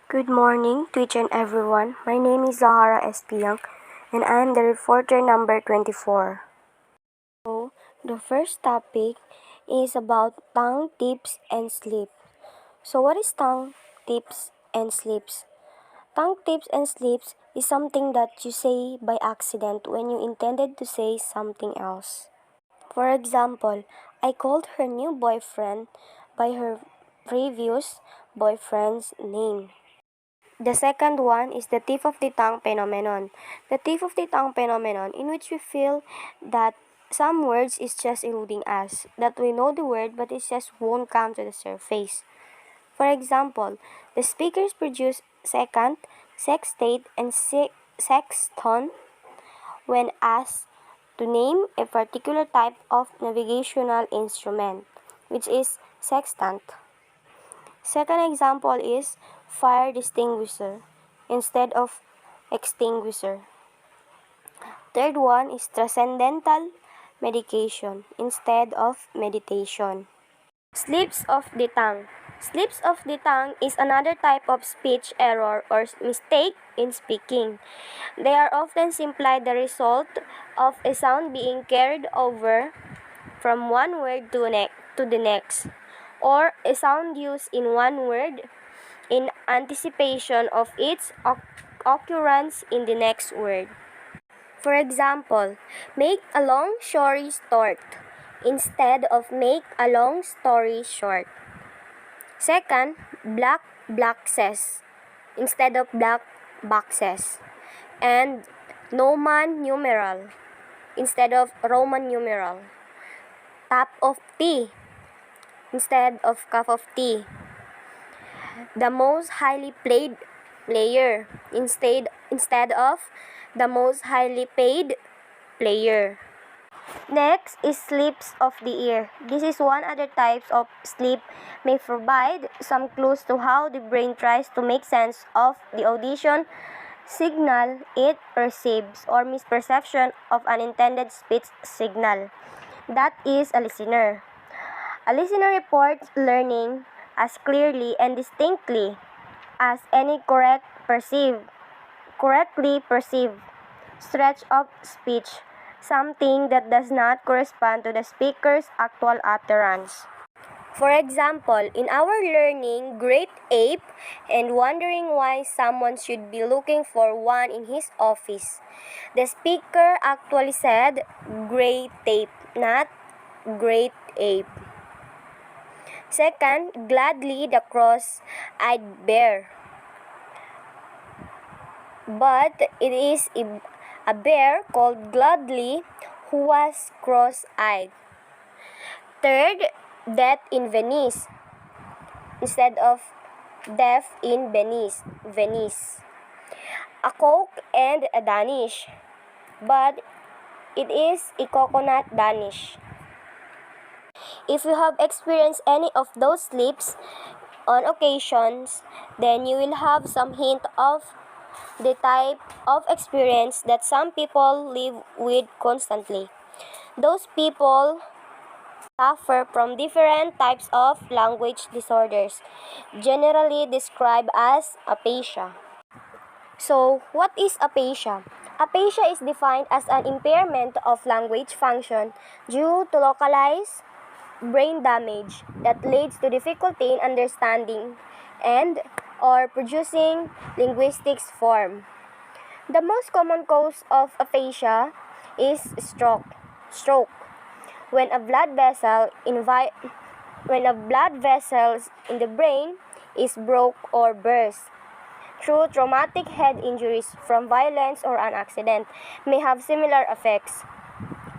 Good morning to each and everyone. My name is Zahara Espiang and I am the reporter number 24. So, the first topic is about tongue tips and sleep. So, what is tongue tips and sleeps? Tongue tips and sleeps is something that you say by accident when you intended to say something else. For example, I called her new boyfriend by her previous boyfriend's name. The second one is the tip of the tongue phenomenon. The tip of the tongue phenomenon in which we feel that some words is just eluding us, that we know the word but it just won't come to the surface. For example, the speakers produce second, sextate, and sexton when asked to name a particular type of navigational instrument, which is sextant. Second example is fire distinguisher instead of extinguisher. Third one is transcendental medication instead of meditation. Slips of the tongue. Slips of the tongue is another type of speech error or mistake in speaking. They are often simply the result of a sound being carried over from one word to the next, or a sound used in one word in anticipation of its occurrence in the next word. For example, make a long story short instead of make a long story short. Second, black boxes instead of black boxes. And Roman numeral instead of Roman numeral. Cup of tea instead of cup of tea. The most highly played player instead of the most highly paid player. Next is slips of the ear. This is one other types of slip may provide some clues to how the brain tries to make sense of the audition signal it receives or misperception of an intended speech signal. That is a listener. A listener reports learning as clearly and distinctly as any correctly perceived stretch of speech, something that does not correspond to the speaker's actual utterance. For example, in our learning Great Ape and wondering why someone should be looking for one in his office, the speaker actually said Great Ape, not Great Ape. Second, gladly the cross-eyed bear. But it is a bear called Gladly who was cross-eyed. Third, death in Venice instead of death in Venice. A Coke and a Danish, but it is a coconut Danish. If you have experienced any of those slips on occasions, then you will have some hint of the type of experience that some people live with constantly. Those people suffer from different types of language disorders, generally described as aphasia. So, what is aphasia? Aphasia is defined as an impairment of language function due to localized brain damage that leads to difficulty in understanding and or producing linguistics form. The most common cause of aphasia is stroke. When a blood vessel in the brain is broke or burst through traumatic head injuries from violence or an accident may have similar effects.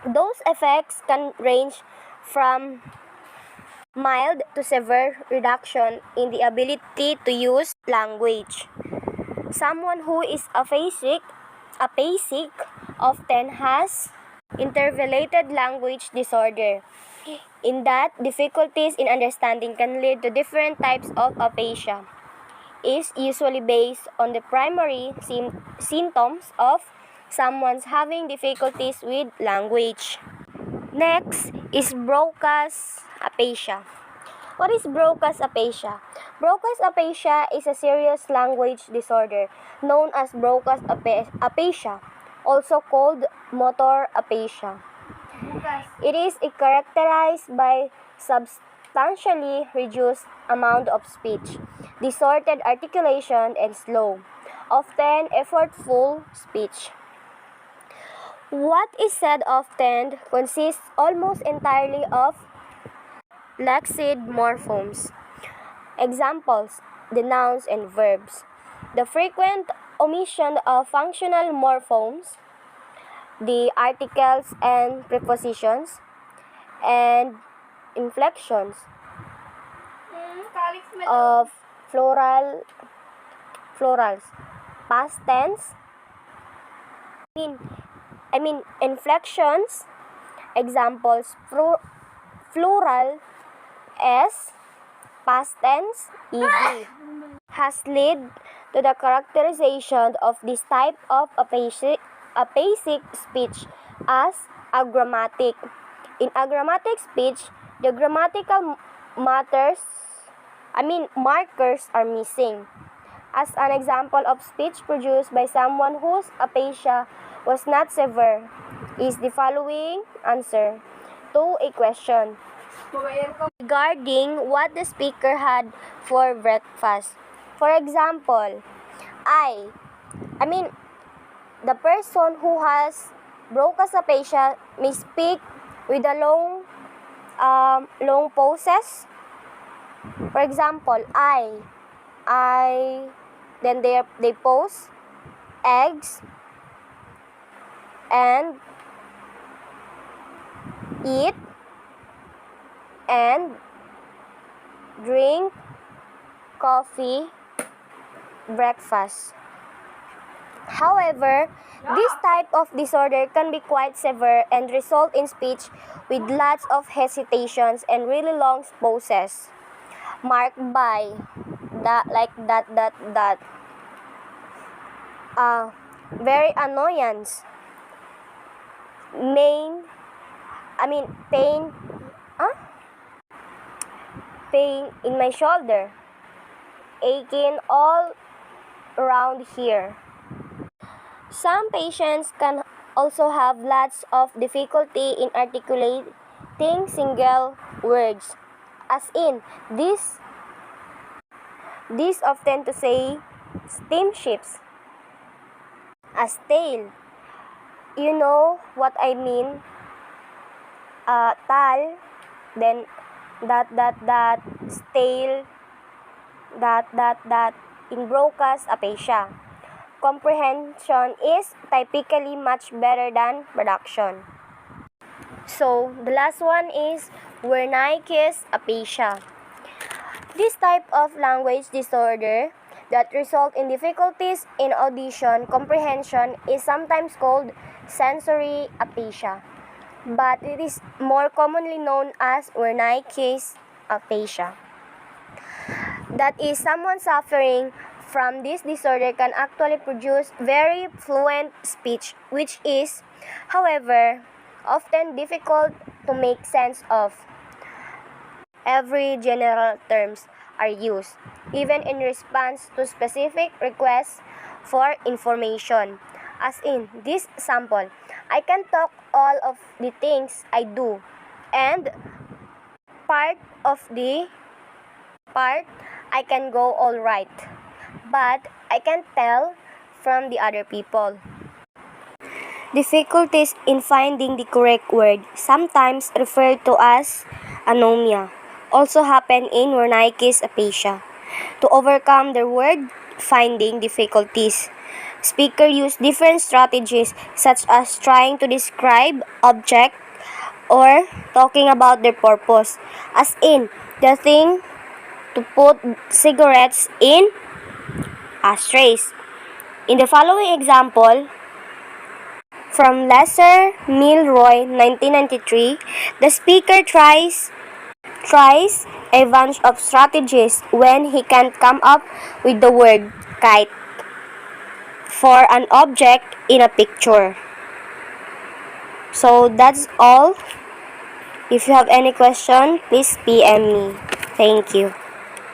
Those effects can range from mild to severe reduction in the ability to use language. Someone who is aphasic often has interrelated language disorder, in that difficulties in understanding can lead to different types of aphasia. Is usually based on the primary symptoms of someone's having difficulties with language. Next is Broca's aphasia. What is Broca's aphasia? Broca's aphasia is a serious language disorder known as Broca's aphasia, also called motor aphasia. It is characterized by substantially reduced amount of speech, distorted articulation, and slow, often effortful speech. What is said often consists almost entirely of Lexid morphemes. Examples: the nouns and verbs. The frequent omission of functional morphemes, the articles and prepositions, and inflections of plurals, past tense, inflections, examples, plural, s, past tense, ed, has led to the characterization of this type of aphasic speech as agrammatic. In agrammatic speech, the grammatical markers are missing. As an example of speech produced by someone whose aphasia was not severe is the following answer to a question regarding what the speaker had for breakfast. For example, the person who has Broca's aphasia may speak with a long pauses. For example, then they pause, eggs, and eat, and drink coffee, breakfast. However, this type of disorder can be quite severe and result in speech with lots of hesitations and really long pauses, marked by very annoyance, pain, pain in my shoulder, aching all around here. Some patients can also have lots of difficulty in articulating single words, as in this often to say steamships, as tail. You know what I mean? Tal, then stale, in Broca's aphasia. Comprehension is typically much better than production. So, the last one is Wernicke's aphasia. This type of language disorder that result in difficulties in audition comprehension is sometimes called sensory aphasia, but it is more commonly known as Wernicke's aphasia. That is, someone suffering from this disorder can actually produce very fluent speech, which is, however, often difficult to make sense of. Every general terms are used, even in response to specific requests for information. As in this sample, I can talk all of the things I do, and part I can go all right, but I can't tell from the other people. Difficulties in finding the correct word, sometimes referred to as anomia, also happen in Wernicke's aphasia. To overcome their word finding difficulties, speakers use different strategies such as trying to describe object or talking about their purpose, as in the thing to put cigarettes in ashtrays. In the following example, from Lesser Milroy, 1993, the speaker tries a bunch of strategies when he can't come up with the word kite for an object in a picture. So that's all. If you have any question, please PM me. Thank you.